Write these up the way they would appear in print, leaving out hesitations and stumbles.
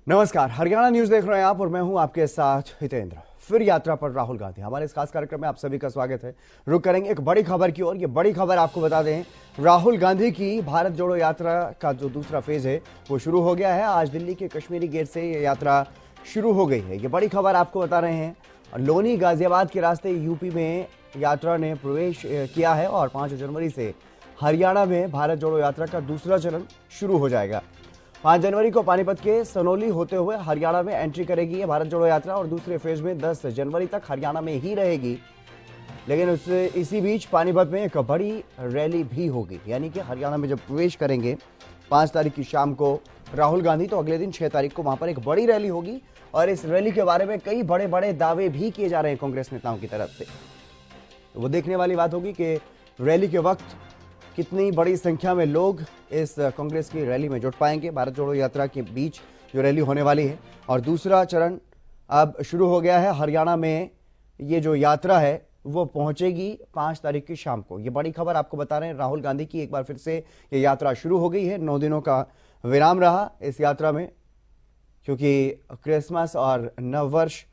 नमस्कार, हरियाणा न्यूज देख रहे हैं आप और मैं हूं आपके साथ हितेंद्र। फिर यात्रा पर राहुल गांधी। हमारे इस खास कार्यक्रम में आप सभी का स्वागत है। रुक करेंगे एक बड़ी खबर की ओर। ये बड़ी खबर आपको बता दें, राहुल गांधी की भारत जोड़ो यात्रा का जो दूसरा फेज है वो शुरू हो गया है। आज दिल्ली के कश्मीरी गेट से ये यात्रा शुरू हो गई है। ये बड़ी खबर आपको बता रहे हैं। लोनी गाजियाबाद के रास्ते यूपी में यात्रा ने प्रवेश किया है और 5 जनवरी से हरियाणा में भारत जोड़ो यात्रा का दूसरा चरण शुरू हो जाएगा। 5 जनवरी को पानीपत के सनोली होते हुए हरियाणा में एंट्री करेगी ये भारत जोड़ो यात्रा और दूसरे फेज में 10 जनवरी तक हरियाणा में ही रहेगी। लेकिन उससे इसी बीच पानीपत में एक बड़ी रैली भी होगी, यानी कि हरियाणा में जब प्रवेश करेंगे 5 तारीख की शाम को राहुल गांधी, तो अगले दिन 6 तारीख को वहां पर एक बड़ी रैली होगी। और इस रैली के बारे में कई बड़े बड़े दावे भी किए जा रहे हैं कांग्रेस नेताओं की तरफ से। तो वो देखने वाली बात होगी कि रैली के वक्त कितनी बड़ी संख्या में लोग इस कांग्रेस की रैली में जुट पाएंगे। भारत जोड़ो यात्रा के बीच जो रैली होने वाली है और दूसरा चरण अब शुरू हो गया है। हरियाणा में ये जो यात्रा है वो पहुंचेगी 5 तारीख की शाम को। ये बड़ी खबर आपको बता रहे हैं। राहुल गांधी की एक बार फिर से ये यात्रा शुरू हो गई है। 9 दिनों का विराम रहा इस यात्रा में, क्योंकि क्रिसमस और नववर्ष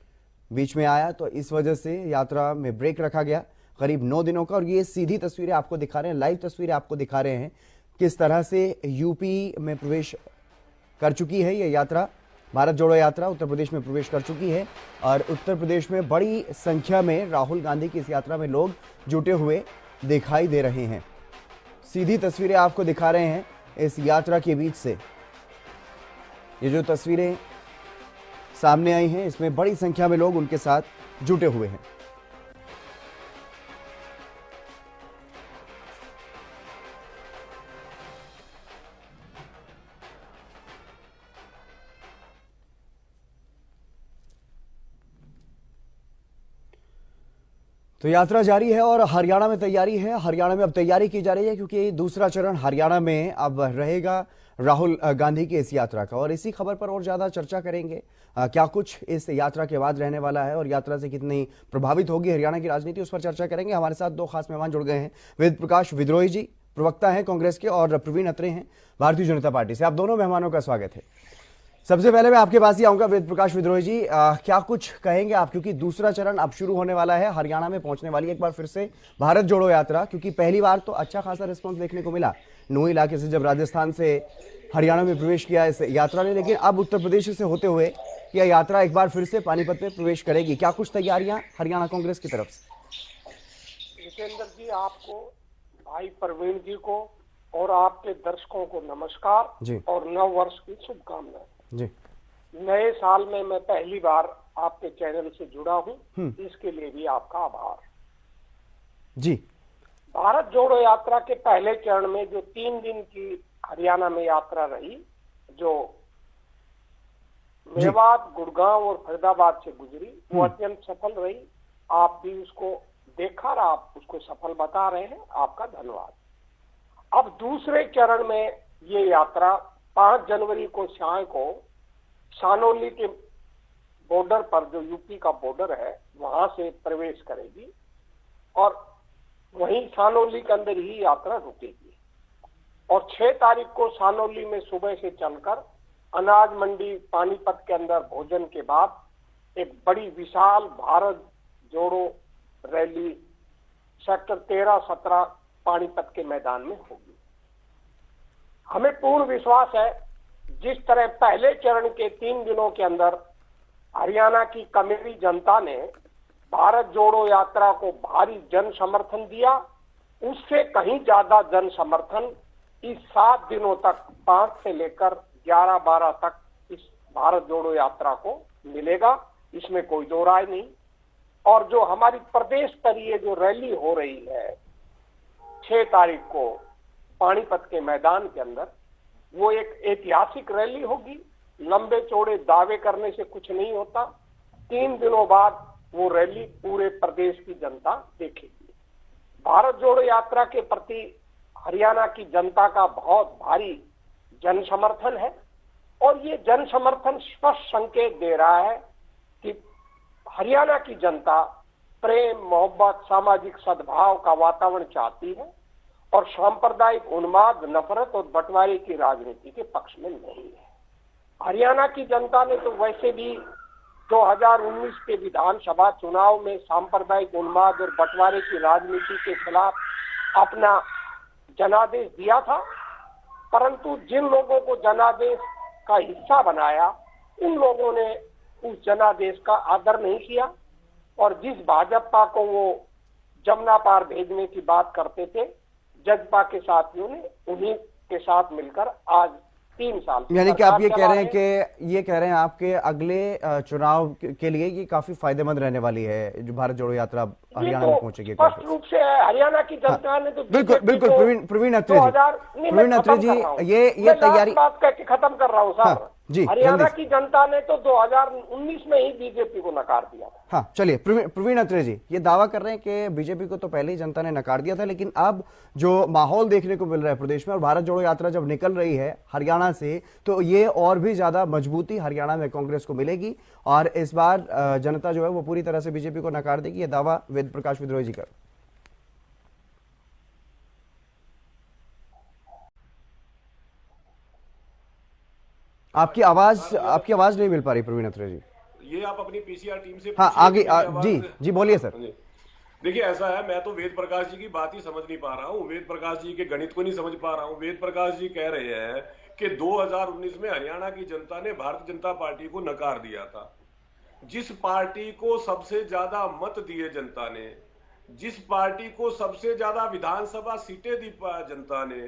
बीच में आया, तो इस वजह से यात्रा में ब्रेक रखा गया करीब 9 दिनों का। और ये सीधी तस्वीरें आपको दिखा रहे हैं, लाइव तस्वीरें आपको दिखा रहे हैं किस तरह से यूपी में प्रवेश कर चुकी है ये यात्रा। भारत जोड़ो यात्रा उत्तर प्रदेश में प्रवेश कर चुकी है और उत्तर प्रदेश में बड़ी संख्या में राहुल गांधी की इस यात्रा में लोग जुटे हुए दिखाई दे रहे हैं। सीधी तस्वीरें आपको दिखा रहे हैं इस यात्रा के बीच से। ये जो तस्वीरें सामने आई हैं इसमें बड़ी संख्या में लोग उनके साथ जुटे हुए हैं। तो यात्रा जारी है और हरियाणा में तैयारी है। हरियाणा में अब तैयारी की जा रही है क्योंकि दूसरा चरण हरियाणा में अब रहेगा राहुल गांधी की इस यात्रा का। और इसी खबर पर और ज्यादा चर्चा करेंगे, क्या कुछ इस यात्रा के बाद रहने वाला है और यात्रा से कितनी प्रभावित होगी हरियाणा की राजनीति, उस पर चर्चा करेंगे। हमारे साथ 2 खास मेहमान जुड़ गए हैं। वेद प्रकाश विद्रोही जी प्रवक्ता हैं कांग्रेस के और प्रवीण अत्रे हैं भारतीय जनता पार्टी से। आप दोनों मेहमानों का स्वागत है। सबसे पहले मैं आपके पास ही आऊंगा वेद प्रकाश विद्रोही जी, क्या कुछ कहेंगे आप, क्योंकि दूसरा चरण अब शुरू होने वाला है, हरियाणा में पहुंचने वाली है एक बार फिर से भारत जोड़ो यात्रा। क्योंकि पहली बार तो अच्छा खासा रिस्पांस देखने को मिला नूह इलाके से, जब राजस्थान से हरियाणा में प्रवेश किया इस यात्रा ने, लेकिन अब उत्तर प्रदेश से होते हुए यह यात्रा एक बार फिर से पानीपत में प्रवेश करेगी। क्या कुछ तैयारियां हरियाणा कांग्रेस की तरफ से? जितेंद्र जी, आपको, भाई प्रवीण जी को और आपके दर्शकों को नमस्कार जी। और नव वर्ष की शुभकामनाएं जी। नए साल में मैं पहली बार आपके चैनल से जुड़ा हूं, इसके लिए भी आपका आभार जी। भारत जोड़ो यात्रा के पहले चरण में जो 3 दिन की हरियाणा में यात्रा रही, जो मेवात, गुड़गांव और फरीदाबाद से गुजरी, वो अत्यंत सफल रही। आप भी उसको देखा और आप उसको सफल बता रहे हैं, आपका धन्यवाद। अब दूसरे चरण में ये यात्रा 5 जनवरी को शाम को सानोली के बॉर्डर पर, जो यूपी का बॉर्डर है, वहां से प्रवेश करेगी और वहीं सानोली के अंदर ही यात्रा रुकेगी। और 6 तारीख को सानोली में सुबह से चलकर अनाज मंडी पानीपत के अंदर भोजन के बाद एक बड़ी विशाल भारत जोड़ो रैली सेक्टर 13-17 पानीपत के मैदान में होगी। हमें पूर्ण विश्वास है, जिस तरह पहले चरण के 3 दिनों के अंदर हरियाणा की कमेरी जनता ने भारत जोड़ो यात्रा को भारी जन समर्थन दिया, उससे कहीं ज्यादा जन समर्थन इस 7 दिनों तक, 5 से लेकर 11-12 तक इस भारत जोड़ो यात्रा को मिलेगा, इसमें कोई दो राय नहीं। और जो हमारी प्रदेश स्तरीय जो रैली हो रही है 6 तारीख को पानीपत के मैदान के अंदर, वो एक ऐतिहासिक रैली होगी। लंबे चौड़े दावे करने से कुछ नहीं होता। 3 दिनों बाद वो रैली पूरे प्रदेश की जनता देखेगी। भारत जोड़ो यात्रा के प्रति हरियाणा की जनता का बहुत भारी जन समर्थन है और ये जन समर्थन स्पष्ट संकेत दे रहा है कि हरियाणा की जनता प्रेम, मोहब्बत, सामाजिक सद्भाव का वातावरण चाहती है और सांप्रदायिक उन्माद, नफरत और बंटवारे की राजनीति के पक्ष में नहीं है। हरियाणा की जनता ने तो वैसे भी 2019 के विधानसभा चुनाव में सांप्रदायिक उन्माद और बंटवारे की राजनीति के खिलाफ अपना जनादेश दिया था, परंतु जिन लोगों को जनादेश का हिस्सा बनाया उन लोगों ने उस जनादेश का आदर नहीं किया और जिस भाजपा को वो जमुना पार भेजने की बात करते थे, जजपा के साथियों ने उन्हीं के साथ मिलकर आज 3 साल यानी कि आप ये कह रहे हैं कि ये कह रहे हैं आपके अगले चुनाव के लिए ये काफी फायदेमंद रहने वाली है जो भारत जोड़ो यात्रा हरियाणा में पहुंचेगी। स्पष्ट रूप से हरियाणा की जनता ने तो बिल्कुल बिल्कुल प्रवीण अत्रे जी ये तैयारी बात करके खत्म कर रहा हूँ सर। जी हरियाणा की जनता ने तो 2019 में ही बीजेपी को नकार दिया था। हाँ चलिए प्रवीण अत्रे जी ये दावा कर रहे हैं कि बीजेपी को तो पहले ही जनता ने नकार दिया था, लेकिन अब जो माहौल देखने को मिल रहा है प्रदेश में और भारत जोड़ो यात्रा जब निकल रही है हरियाणा से तो ये और भी ज्यादा मजबूती हरियाणा में कांग्रेस को मिलेगी और इस बार जनता जो है वो पूरी तरह से बीजेपी को नकार देगी। ये दावा वेद प्रकाश विद्रोही जी कर। आपकी आवाज नहीं मिल पा रही प्रवीण अत्रे जी। ये आप अपनी पीसीआर टीम से हाँ आगे जी बोलिए सर। देखिए ऐसा है, मैं तो वेद प्रकाश जी की बात ही समझ नहीं पा रहा हूँ, वेद प्रकाश जी के गणित को नहीं समझ पा रहा हूँ। वेद प्रकाश जी कह रहे हैं कि 2019 में हरियाणा की जनता ने भारतीय जनता पार्टी को नकार दिया था। जिस पार्टी को सबसे ज्यादा मत दिए जनता ने, जिस पार्टी को सबसे ज्यादा विधानसभा सीटें दी जनता ने,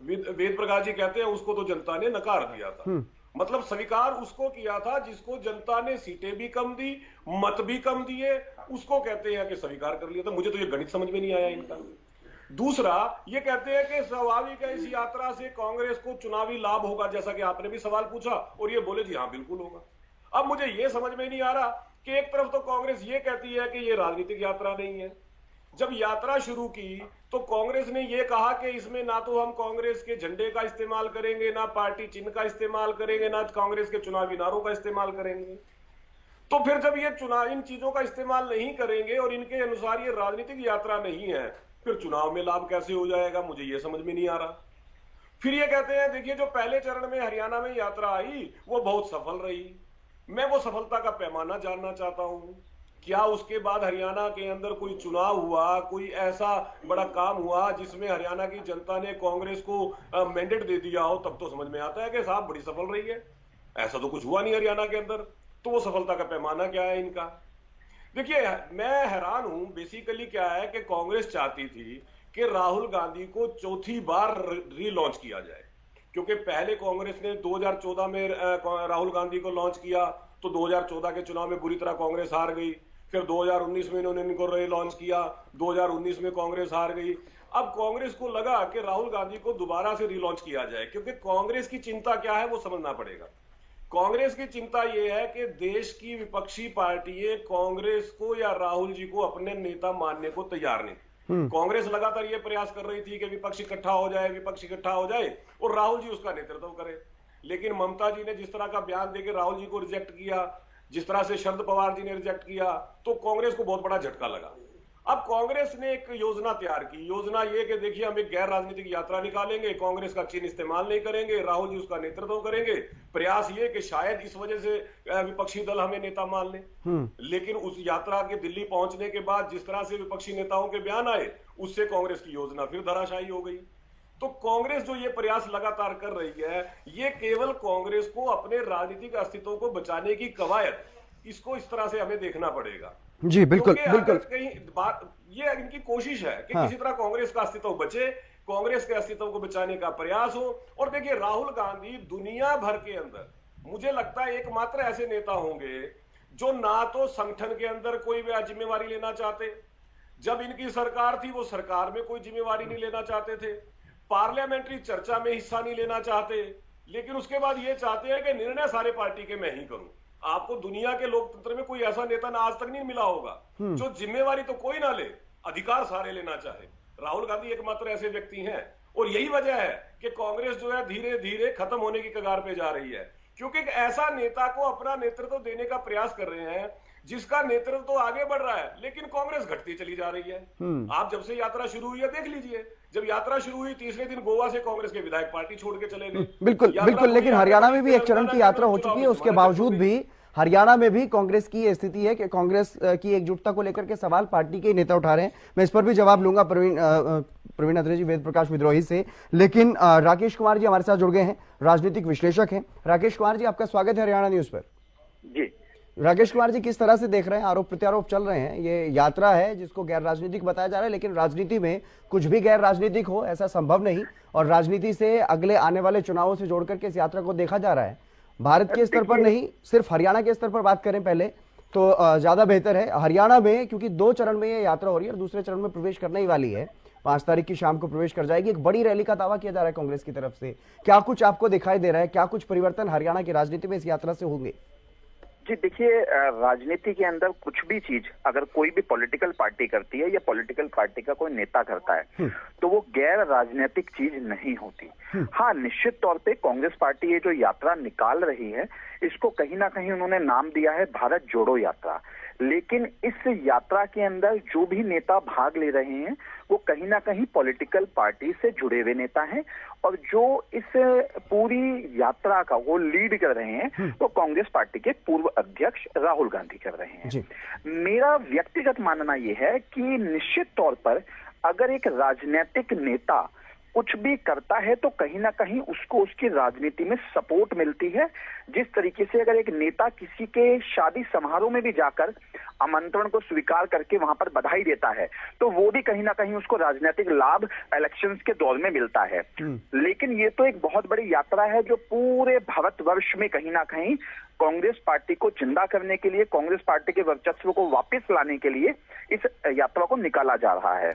वेद प्रकाश जी कहते हैं उसको तो जनता ने नकार दिया था। मतलब स्वीकार उसको किया था जिसको जनता ने सीटें भी कम दी, मत भी कम दिए, उसको कहते हैं कि स्वीकार कर लिया था। मुझे तो ये गणित समझ में नहीं आया इनका। दूसरा ये कहते हैं कि स्वाभाविक है इस यात्रा से कांग्रेस को चुनावी लाभ होगा, जैसा कि आपने भी सवाल पूछा और ये बोले जी हाँ बिल्कुल होगा। अब मुझे ये समझ में नहीं आ रहा कि एक तरफ तो कांग्रेस ये कहती है कि ये राजनीतिक यात्रा नहीं है, जब यात्रा शुरू की तो कांग्रेस ने यह कहा कि इसमें ना तो हम कांग्रेस के झंडे का इस्तेमाल करेंगे, ना पार्टी चिन्ह का इस्तेमाल करेंगे, ना कांग्रेस के चुनावी नारों का इस्तेमाल करेंगे। तो फिर जब ये चुनाव इन चीजों का इस्तेमाल नहीं करेंगे और इनके अनुसार ये राजनीतिक यात्रा नहीं है, फिर चुनाव में लाभ कैसे हो जाएगा, मुझे ये समझ में नहीं आ रहा। फिर ये कहते हैं देखिए जो पहले चरण में हरियाणा में यात्रा आई वो बहुत सफल रही। मैं वो सफलता का पैमाना जानना चाहता हूं। क्या उसके बाद हरियाणा के अंदर कोई चुनाव हुआ, कोई ऐसा बड़ा काम हुआ जिसमें हरियाणा की जनता ने कांग्रेस को मैंडेट दे दिया हो? तब तो समझ में आता है कि साहब बड़ी सफल रही है। ऐसा तो कुछ हुआ नहीं हरियाणा के अंदर, तो वो सफलता का पैमाना क्या है इनका? देखिए मैं हैरान हूं। बेसिकली क्या है कि कांग्रेस चाहती थी कि राहुल गांधी को चौथी बार रीलॉन्च किया जाए, क्योंकि पहले कांग्रेस ने 2014 में राहुल गांधी को लॉन्च किया तो 2014 के चुनाव में बुरी तरह कांग्रेस हार गई। फिर 2019 में इन्होंने इनको रीलॉन्च किया, 2019 में कांग्रेस हार गई। अब कांग्रेस को लगा कि राहुल गांधी को दोबारा से रीलॉन्च किया जाए, क्योंकि कांग्रेस की चिंता क्या है वो समझना पड़ेगा। कांग्रेस की चिंता यह है कि देश की विपक्षी पार्टियां कांग्रेस को या राहुल जी को अपने नेता मानने को तैयार नहीं। कांग्रेस लगातार यह प्रयास कर रही थी कि विपक्ष इकट्ठा हो जाए, विपक्ष इकट्ठा हो जाए और राहुल जी उसका नेतृत्व करे। लेकिन ममता जी ने जिस तरह का बयान देकर राहुल जी को रिजेक्ट किया, जिस तरह से शरद पवार जी ने रिजेक्ट किया, तो कांग्रेस को बहुत बड़ा झटका लगा। अब कांग्रेस ने एक योजना तैयार की। योजना ये कि देखिए हम एक गैर राजनीतिक यात्रा निकालेंगे, कांग्रेस का चिन्ह इस्तेमाल नहीं करेंगे, राहुल जी उसका नेतृत्व करेंगे। प्रयास ये कि शायद इस वजह से विपक्षी दल हमें नेता मान ले। लेकिन उस यात्रा के दिल्ली पहुंचने के बाद जिस तरह से विपक्षी नेताओं के बयान आए, उससे कांग्रेस की योजना फिर धराशायी हो गई। तो कांग्रेस जो ये प्रयास लगातार कर रही है, ये केवल कांग्रेस को अपने राजनीतिक अस्तित्व को बचाने की कवायद, इसको इस तरह से हमें देखना पड़ेगा। जी बिल्कुल बिल्कुल। कहीं बात ये इनकी कोशिश है कि किसी तरह कांग्रेस का अस्तित्व बचे, कांग्रेस के अस्तित्व को बचाने का प्रयास हो। और देखिए राहुल गांधी दुनिया भर के अंदर मुझे लगता है एकमात्र ऐसे नेता होंगे जो ना तो संगठन के अंदर कोई जिम्मेवारी लेना चाहते, जब इनकी सरकार थी वो सरकार में कोई जिम्मेवारी नहीं लेना चाहते थे, पार्लियामेंट्री चर्चा में हिस्सा नहीं लेना चाहते, लेकिन उसके बाद ये चाहते हैं कि निर्णय सारे पार्टी के मैं ही करूं। आपको दुनिया के लोकतंत्र में कोई ऐसा नेता ना आज तक नहीं मिला होगा जो जिम्मेवारी तो कोई ना ले, अधिकार सारे लेना चाहे। राहुल गांधी एकमात्र ऐसे व्यक्ति हैं और यही वजह है कि कांग्रेस जो है धीरे धीरे खत्म होने की कगार पे जा रही है, क्योंकि एक ऐसा नेता को अपना नेतृत्व देने का प्रयास कर रहे हैं जिसका नेतृत्व तो आगे बढ़ रहा है, लेकिन कांग्रेस घटती चली जा रही है। आप जब से यात्रा शुरू हुई है देख लीजिए जब यात्रा शुरू हुई तीसरे दिन गोवा से कांग्रेस के विधायक पार्टी छोड़ के चले गए। बिल्कुल बिल्कुल, लेकिन हरियाणा में भी एक चरण की यात्रा हो चुकी है, उसके बावजूद भी हरियाणा में भी कांग्रेस की ये स्थिति है कि कांग्रेस की एकजुटता को लेकर के सवाल पार्टी के नेता उठा रहे हैं। मैं इस पर भी जवाब लूंगा प्रवीण अत्रे जी, वेद प्रकाश विद्रोही से, लेकिन राकेश कुमार जी हमारे साथ जुड़ गए हैं, राजनीतिक विश्लेषक हैं। राकेश कुमार जी, आपका स्वागत है हरियाणा न्यूज पर। जी राकेश कुमार जी, किस तरह से देख रहे हैं, आरोप प्रत्यारोप चल रहे हैं, ये यात्रा है जिसको गैर राजनीतिक बताया जा रहा है, लेकिन राजनीति में कुछ भी गैर राजनीतिक हो ऐसा संभव नहीं, और राजनीति से अगले आने वाले चुनावों से जोड़ करके इस यात्रा को देखा जा रहा है। भारत के स्तर पर नहीं, सिर्फ हरियाणा के स्तर पर बात करें पहले तो ज्यादा बेहतर है। हरियाणा में क्योंकि 2 चरण में ये यात्रा हो रही है और दूसरे चरण में प्रवेश करने ही वाली है, 5 तारीख की शाम को प्रवेश कर जाएगी। एक बड़ी रैली का दावा किया जा रहा है कांग्रेस की तरफ से, क्या कुछ आपको दिखाई दे रहा है, क्या कुछ परिवर्तन हरियाणा की राजनीति में इस यात्रा से होंगे? जी देखिए, राजनीति के अंदर कुछ भी चीज अगर कोई भी पॉलिटिकल पार्टी करती है या पॉलिटिकल पार्टी का कोई नेता करता है तो वो गैर राजनीतिक चीज नहीं होती। हाँ, निश्चित तौर पे कांग्रेस पार्टी ये जो यात्रा निकाल रही है इसको कहीं ना कहीं उन्होंने नाम दिया है भारत जोड़ो यात्रा, लेकिन इस यात्रा के अंदर जो भी नेता भाग ले रहे हैं वो कहीं ना कहीं पॉलिटिकल पार्टी से जुड़े हुए नेता हैं, और जो इस पूरी यात्रा का वो लीड कर रहे हैं वो कांग्रेस पार्टी के पूर्व अध्यक्ष राहुल गांधी कर रहे हैं। मेरा व्यक्तिगत मानना यह है कि निश्चित तौर पर अगर एक राजनीतिक नेता कुछ भी करता है तो कहीं ना कहीं उसको उसकी राजनीति में सपोर्ट मिलती है। जिस तरीके से अगर एक नेता किसी के शादी समारोह में भी जाकर आमंत्रण को स्वीकार करके वहां पर बधाई देता है तो वो भी कहीं ना कहीं उसको राजनीतिक लाभ इलेक्शंस के दौर में मिलता है। लेकिन ये तो एक बहुत बड़ी यात्रा है जो पूरे भारतवर्ष में कहीं ना कहीं कांग्रेस पार्टी को जिंदा करने के लिए, कांग्रेस पार्टी के वर्चस्व को वापस लाने के लिए इस यात्रा को निकाला जा रहा है।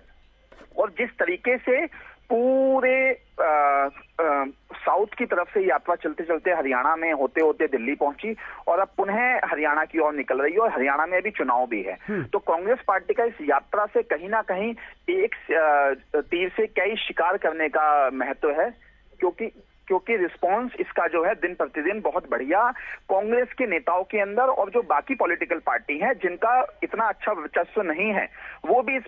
और जिस तरीके से पूरे साउथ की तरफ से यात्रा चलते चलते हरियाणा में होते होते दिल्ली पहुंची और अब पुनः हरियाणा की ओर निकल रही है, और हरियाणा में अभी चुनाव भी है। तो कांग्रेस पार्टी का इस यात्रा से कहीं ना कहीं एक तीर से कई शिकार करने का महत्व है, क्योंकि रिस्पांस इसका जो है दिन प्रतिदिन बहुत बढ़िया कांग्रेस के नेताओं के अंदर, और जो बाकी पॉलिटिकल पार्टी हैं जिनका इतना अच्छा वर्चस्व नहीं है वो भी इस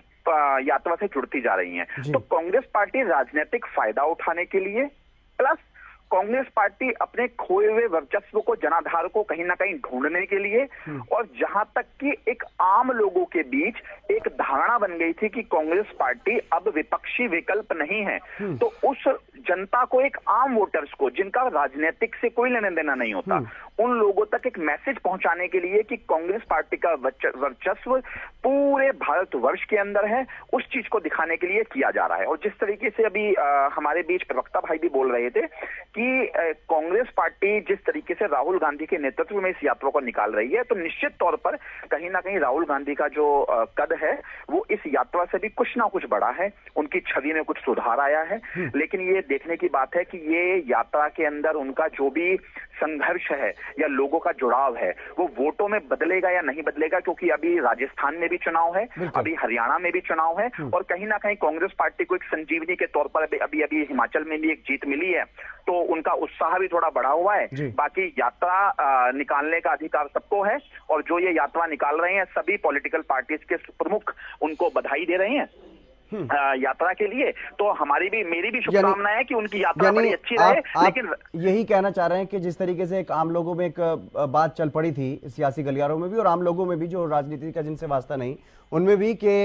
यात्रा से जुड़ती जा रही हैं। तो कांग्रेस पार्टी राजनीतिक फायदा उठाने के लिए प्लस कांग्रेस पार्टी अपने खोए हुए वर्चस्व को, जनाधार को कहीं ना कहीं ढूंढने के लिए, और जहां तक कि एक आम लोगों के बीच एक धारणा बन गई थी कि कांग्रेस पार्टी अब विपक्षी विकल्प नहीं है, तो उस जनता को, एक आम वोटर्स को जिनका राजनीतिक से कोई लेना देना नहीं होता, उन लोगों तक एक मैसेज पहुंचाने के लिए कि कांग्रेस पार्टी का वर्चस्व पूरे भारतवर्ष के अंदर है, उस चीज को दिखाने के लिए किया जा रहा है। और जिस तरीके से अभी हमारे बीच प्रवक्ता भाई भी बोल रहे थे कि कांग्रेस पार्टी जिस तरीके से राहुल गांधी के नेतृत्व में इस यात्रा को निकाल रही है, तो निश्चित तौर पर कहीं ना कहीं राहुल गांधी का जो कद है वो इस यात्रा से भी कुछ ना कुछ बढ़ा है, उनकी छवि में कुछ सुधार आया है। लेकिन ये देखने की बात है कि ये यात्रा के अंदर उनका जो भी संघर्ष है या लोगों का जुड़ाव है वो वोटों में बदलेगा या नहीं बदलेगा, क्योंकि अभी राजस्थान में भी चुनाव है, अभी हरियाणा में भी चुनाव है, और कहीं ना कहीं कांग्रेस पार्टी को एक संजीवनी के तौर पर अभी हिमाचल में भी एक जीत मिली है, तो उनका उत्साह भी थोड़ा बढ़ा हुआ है। बाकी यात्रा निकालने का अधिकार सबको है, और जो ये यात्रा निकाल रहे हैं सभी पॉलिटिकल पार्टीज के प्रमुख उनको बधाई दे रहे हैं यात्रा के लिए। तो मेरी भी शुभकामनाएं है कि उनकी यात्रा बड़ी अच्छी रहे। लेकिन यही कहना चाह रहे हैं कि जिस तरीके से एक आम लोगों में एक बात चल पड़ी थी सियासी गलियारों में भी और आम लोगों में भी जो राजनीति का जिनसे वास्ता नहीं, उनमें भी कि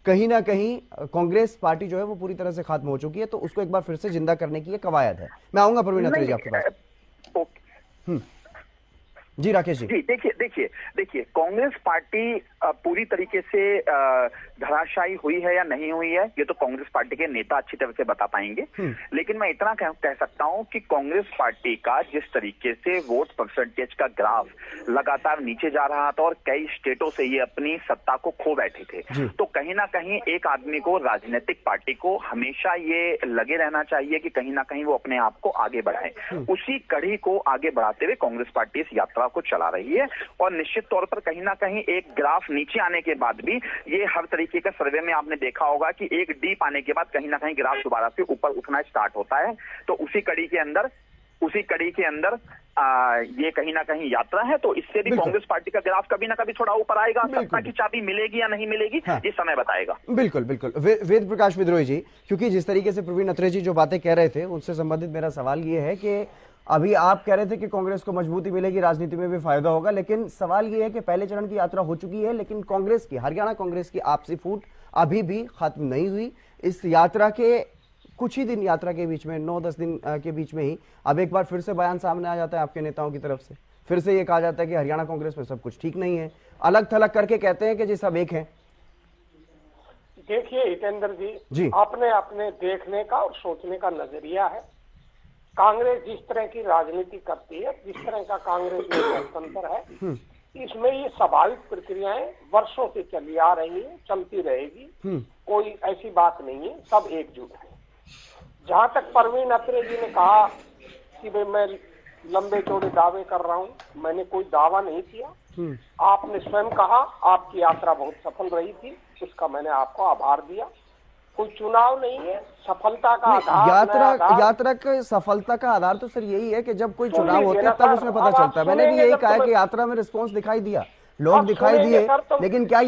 कहीं ना कहीं कांग्रेस पार्टी जो है वो पूरी तरह से खत्म हो चुकी है, तो उसको एक बार फिर से जिंदा करने की ये कवायद है। मैं आऊंगा प्रवीण अत्रे जी आपके पास। जी राकेश जी। जी देखिए कांग्रेस पार्टी पूरी तरीके से धराशायी हुई है या नहीं हुई है ये तो कांग्रेस पार्टी के नेता अच्छी तरह से बता पाएंगे। लेकिन मैं इतना कह सकता हूं कि कांग्रेस पार्टी का जिस तरीके से वोट परसेंटेज का ग्राफ लगातार नीचे जा रहा था और कई स्टेटों से ये अपनी सत्ता को खो बैठे थे, तो कहीं ना कहीं एक आदमी को, राजनीतिक पार्टी को हमेशा ये लगे रहना चाहिए कि कहीं ना कहीं वो अपने आप को आगे बढ़ाए। उसी कड़ी को आगे बढ़ाते हुए कांग्रेस पार्टी इस यात्रा को चला रही है, और निश्चित तौर पर कहीं ना कहीं एक ग्राफ नीचे आने के बाद भी ये हर तरीके का सर्वे में आपने देखा होगा कि एक डीप आने के बाद कहीं ना कहीं ग्राफ दोबारा से ऊपर उठना स्टार्ट होता है। तो उसी कड़ी के अंदर उसी कड़ी के अंदर ये कहीं ना कहीं यात्रा है। तो इससे भी कांग्रेस पार्टी का ग्राफ कभी ना कभी थोड़ा ऊपर आएगा। सत्ता की चाबी मिलेगी या नहीं मिलेगी, ये समय बताएगा। बिल्कुल बिल्कुल। वेद प्रकाश विद्रोही जी, क्योंकि जिस तरीके से प्रवीण अत्रे जी जो बातें कह रहे थे उनसे संबंधित मेरा सवाल ये है कि अभी आप कह रहे थे कि कांग्रेस को मजबूती मिलेगी, राजनीति में भी फायदा होगा, लेकिन सवाल ये है कि पहले चरण की यात्रा हो चुकी है, लेकिन कांग्रेस की, हरियाणा कांग्रेस की आपसी फूट अभी भी खत्म नहीं हुई। इस यात्रा के कुछ ही दिन, यात्रा के बीच में 9-10 दिन के बीच में ही अब एक बार फिर से बयान सामने आ जाता है आपके नेताओं की तरफ से, फिर से ये कहा जाता है कि हरियाणा कांग्रेस में सब कुछ ठीक नहीं है, अलग थलग करके कहते हैं कि जी सब एक है। देखिए हितेंद्र जी। जी, अपने अपने देखने का और सोचने का नजरिया है। कांग्रेस जिस तरह की राजनीति करती है, जिस तरह का कांग्रेस में लोकतंत्र है, इसमें ये स्वाभाविक प्रक्रियाएं वर्षों से चली आ रही है, चलती रहेगी, कोई ऐसी बात नहीं है, सब एकजुट है। जहां तक प्रवीण अत्रे जी ने कहा कि भाई मैं लंबे चौड़े दावे कर रहा हूं, मैंने कोई दावा नहीं किया। आपने स्वयं कहा आपकी यात्रा बहुत सफल रही थी, उसका मैंने आपको आभार दिया। कोई चुनाव नहीं है, सफलता का आधार, यात्रा का सफलता का आधार तो सर यही है कि जब कोई चुनाव होता है तब उसमें पता चलता है। मैंने भी यही कहा है कि यात्रा में रिस्पॉन्स दिखाई दिया, लोग दिखाई दिए, लेकिन क्या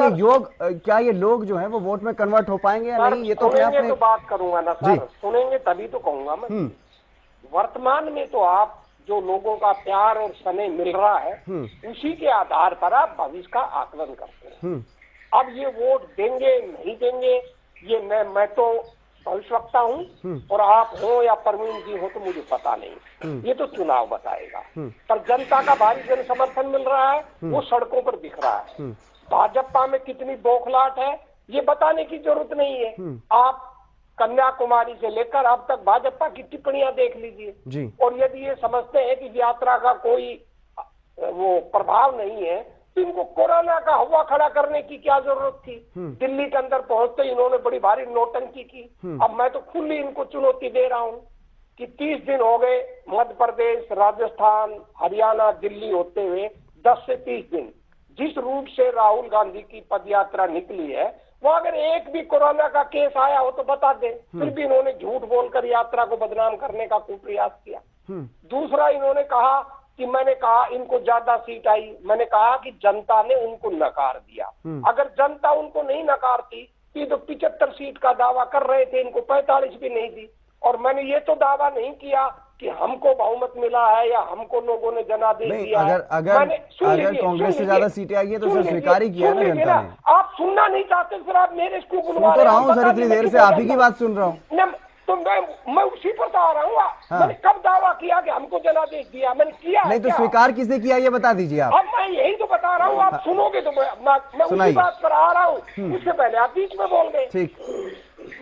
ये लोग जो है वो वोट में कन्वर्ट हो पाएंगे या नहीं, ये तो अपने आप में तो बात करूंगा ना सर, सुनेंगे तभी तो कहूंगा मैं। वर्तमान में तो आप जो लोगों का प्यार और स्नेह मिल रहा है, उसी के आधार पर आप भविष्य का आकलन करते हैं। अब ये वोट देंगे नहीं देंगे, ये मैं तो भविष्यवक्ता हूँ और आप हो या प्रवीण जी हो तो मुझे पता नहीं, ये तो चुनाव बताएगा। पर जनता का भारी जन समर्थन मिल रहा है, वो सड़कों पर दिख रहा है। भाजपा में कितनी बौखलाहट है ये बताने की जरूरत नहीं है। आप कन्याकुमारी से लेकर अब तक भाजपा की टिप्पणियां देख लीजिए, और यदि ये समझते हैं कि यात्रा का कोई वो प्रभाव नहीं है तो इनको कोरोना का हवा खड़ा करने की क्या जरूरत थी। दिल्ली के अंदर पहुंचते इन्होंने बड़ी भारी नोटंकी की। अब मैं तो खुली इनको चुनौती दे रहा हूं कि 30 दिन हो गए मध्य प्रदेश, राजस्थान, हरियाणा, दिल्ली होते हुए 10 से 30 दिन जिस रूट से राहुल गांधी की पदयात्रा निकली है, वो अगर एक भी कोरोना का केस आया हो तो बता दे। फिर भी इन्होंने झूठ बोलकर यात्रा को बदनाम करने का कुप्रयास किया। दूसरा, इन्होंने कहा कि मैंने कहा इनको ज्यादा सीट आई, मैंने कहा कि जनता ने उनको नकार दिया। अगर जनता उनको नहीं नकारती तो 75 सीट का दावा कर रहे थे, इनको 45 भी नहीं दी। और मैंने ये तो दावा नहीं किया कि हमको बहुमत मिला है या हमको लोगों ने जनादेश दिया। अगर कांग्रेस से ज्यादा सीटें आई है तो सर स्वीकार ही किया ना जनता ने। आप सुनना नहीं चाहते सर, आप मेरे इसको सुन तो रहा हूँ सर, इतनी देर से आप ही की बात सुन रहा हूँ। तो मैं उसी पर तो आ रहा हूँ। मैंने कब दावा किया कि हमको जनादेश दिया? मैंने किया नहीं, तो स्वीकार किसने किया ये बता दीजिए आप। अब मैं यही तो बता रहा हूँ, आप सुनोगे तो मैं उसी बात पर आ रहा हूँ। उससे पहले आप बीच में बोल गए। ठीक,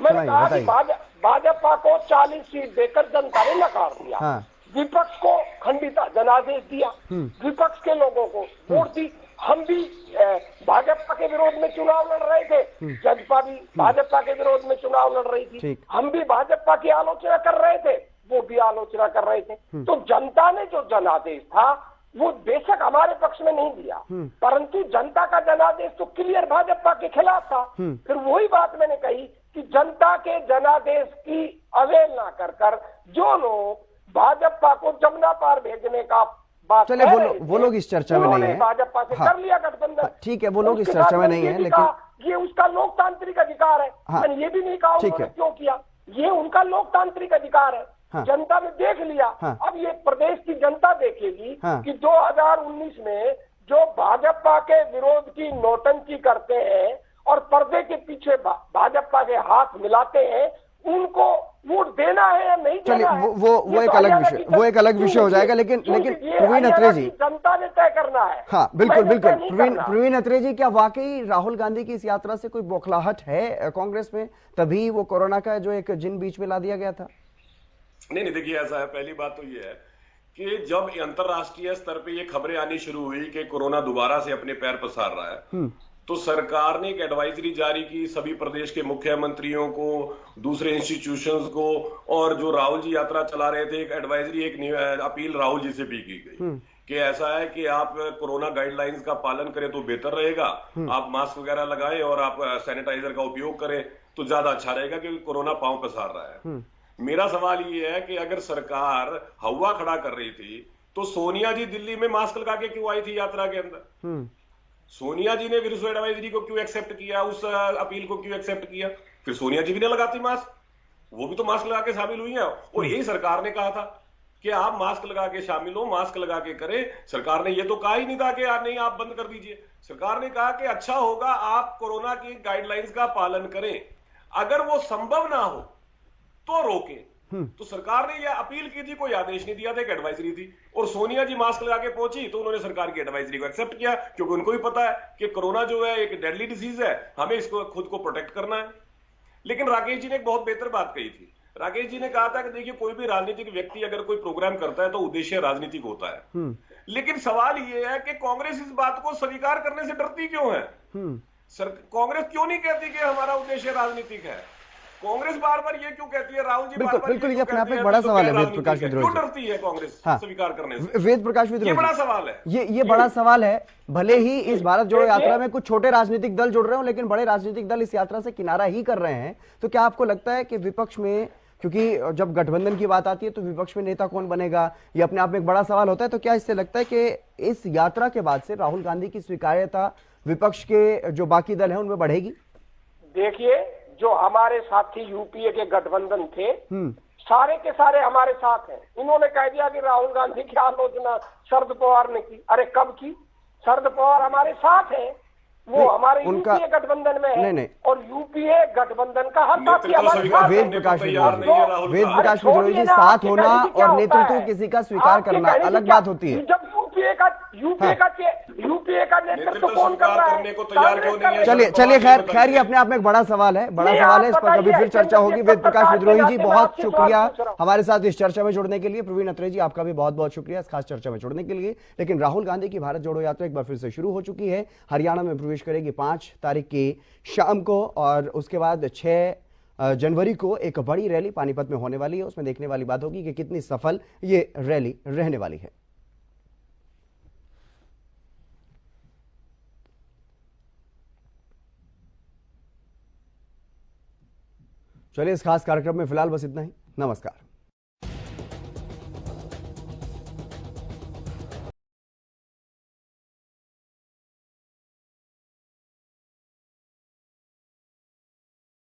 मैंने कहा कि भाजपा को 40 सीट देकर जनता ने नकार दिया। विपक्ष को खंडित जनादेश दिया, विपक्ष के लोगों को वोट दी। हम भी भाजपा के विरोध में चुनाव लड़ रहे थे, जजपा भी भाजपा के विरोध में चुनाव लड़ रही थी। हम भी भाजपा की आलोचना कर रहे थे, वो भी आलोचना कर रहे थे। तो जनता ने जो जनादेश था वो बेशक हमारे पक्ष में नहीं दिया, परंतु जनता का जनादेश तो क्लियर भाजपा के खिलाफ था। फिर वही बात मैंने कही कि जनता के जनादेश की अवहेलना कर जो लोग भाजपा को जमुना पार भेजने का चले वो लोग इस चर्चा में नहीं है, भाजपा से कर लिया गठबंधन। ठीक है, वो लोग इस चर्चा में नहीं है, लेकिन ये उसका लोकतांत्रिक अधिकार है। मैंने ये भी नहीं कहा उन्होंने क्यों किया, ये उनका लोकतांत्रिक अधिकार है। जनता ने देख लिया। अब ये प्रदेश की जनता देखेगी कि 2019 में जो भाजपा के विरोध की नौटंकी करते हैं और पर्दे के पीछे भाजपा के हाथ मिलाते हैं, उनको वोट देना है या नहीं देना है। वो एक अलग विषय हो जाएगा। लेकिन प्रवीण अत्रे जी, जनता ने तय करना है। हाँ बिल्कुल। प्रवीण अत्रे जी, क्या वाकई राहुल गांधी की इस यात्रा से कोई बौखलाहट है कांग्रेस में, तभी वो कोरोना का जो एक जिन बीच में ला दिया गया था? नहीं, देखिए ऐसा है। पहली बात तो ये है कि जब अंतरराष्ट्रीय स्तर पे ये खबरें आनी शुरू हुई कि कोरोना दोबारा से अपने पैर पसार रहा है, तो सरकार ने एक एडवाइजरी जारी की सभी प्रदेश के मुख्यमंत्रियों को, दूसरे इंस्टीट्यूशंस को, और जो राहुल जी यात्रा चला रहे थे, एक एडवाइजरी, एक अपील राहुल जी से भी की गई कि ऐसा है कि आप कोरोना गाइडलाइंस का पालन करें तो बेहतर रहेगा, आप मास्क वगैरह लगाएं और आप सैनिटाइजर का उपयोग करें तो ज्यादा अच्छा रहेगा, क्योंकि कोरोना पांव पसार रहा है। मेरा सवाल ये है कि अगर सरकार हवा खड़ा कर रही थी तो सोनिया जी दिल्ली में मास्क लगा के क्यों आई थी यात्रा के अंदर? सोनिया जी ने विरुद्ध एडवाइजरी को क्यों एक्सेप्ट किया, उस अपील को क्यों एक्सेप्ट किया? फिर सोनिया जी भी नहीं लगाती मास्क, वो भी तो मास्क लगा के शामिल हुई हैं। और यही सरकार ने कहा था कि आप मास्क लगा के शामिल हो, मास्क लगा के करें। सरकार ने ये तो कहा ही नहीं था कि यार नहीं आप बंद कर दीजिए। सरकार ने कहा कि अच्छा होगा आप कोरोना की गाइडलाइंस का पालन करें, अगर वो संभव ना हो तो रोकें। तो सरकार ने यह अपील की थी, कोई आदेश नहीं दिया था, एक एडवाइजरी थी। और सोनिया जी मास्क लगा के पहुंची तो उन्होंने सरकार की एडवाइजरी को एक्सेप्ट किया, क्योंकि उनको भी पता है कि कोरोना जो है एक डेडली डिजीज है, हमें इसको खुद को प्रोटेक्ट करना है। लेकिन राकेश जी ने एक बहुत बेहतर बात कही थी। राकेश जी ने कहा था कि देखिए कोई भी राजनीतिक व्यक्ति अगर कोई प्रोग्राम करता है तो उद्देश्य राजनीतिक होता है। लेकिन सवाल यह है कि कांग्रेस इस बात को स्वीकार करने से डरती क्यों है? कांग्रेस क्यों नहीं कहती कि हमारा उद्देश्य राजनीतिक है? कांग्रेस बार बार ये क्यों कहती है? राहुल जी बिल्कुल बिल्कुल, ये अपने आप में एक बड़ा सवाल है वेद प्रकाश विद्रोही। क्यों डरती है कांग्रेस स्वीकार करने से? वेद प्रकाश विद्रोही, ये बड़ा सवाल है। ये बड़ा सवाल है। भले ही इस भारत जोड़ो यात्रा में कुछ छोटे राजनीतिक दल जुड़ रहे हो, लेकिन बड़े राजनीतिक दल इस यात्रा से किनारा ही कर रहे हैं। तो क्या आपको लगता है कि विपक्ष में, क्योंकि जब गठबंधन की बात आती है तो विपक्ष में नेता कौन बनेगा, ये अपने आप में एक बड़ा सवाल होता है। तो क्या इससे लगता है कि इस यात्रा के बाद से राहुल गांधी की स्वीकार्यता विपक्ष के जो बाकी दल हैं उनमें बढ़ेगी? देखिए, जो हमारे साथी यूपीए के गठबंधन थे, सारे के सारे हमारे साथ हैं। इन्होंने कह दिया कि राहुल गांधी की आलोचना शरद पवार ने की। अरे कब की? शरद पवार हमारे साथ है, वो हमारे यूपीए गठबंधन में है। और यूपीए गठबंधन का हर साथी हमारे साथ है। वेद प्रकाश विद्रोही जी, साथ होना और नेतृत्व किसी का स्वीकार करना अलग बात होती है। जब यूपीए का नेतृत्व कौन कर रहा है? चलिए खैर ये अपने आप में एक बड़ा सवाल है, इस पर कभी फिर चर्चा होगी। वेद प्रकाश विद्रोही जी, बहुत शुक्रिया हमारे साथ इस चर्चा में जुड़ने के लिए। प्रवीण अत्रे जी, आपका भी बहुत बहुत शुक्रिया इस खास चर्चा में जुड़ने के लिए। लेकिन राहुल गांधी की भारत जोड़ो यात्रा एक बार फिर से शुरू हो चुकी है। हरियाणा में प्रवेश करेगी 5 तारीख की शाम को, और उसके बाद 6 जनवरी को एक बड़ी रैली पानीपत में होने वाली है। उसमें देखने वाली बात होगी कि कितनी सफल ये रैली रहने वाली है। चलिए, इस खास कार्यक्रम में फिलहाल बस इतना ही। नमस्कार।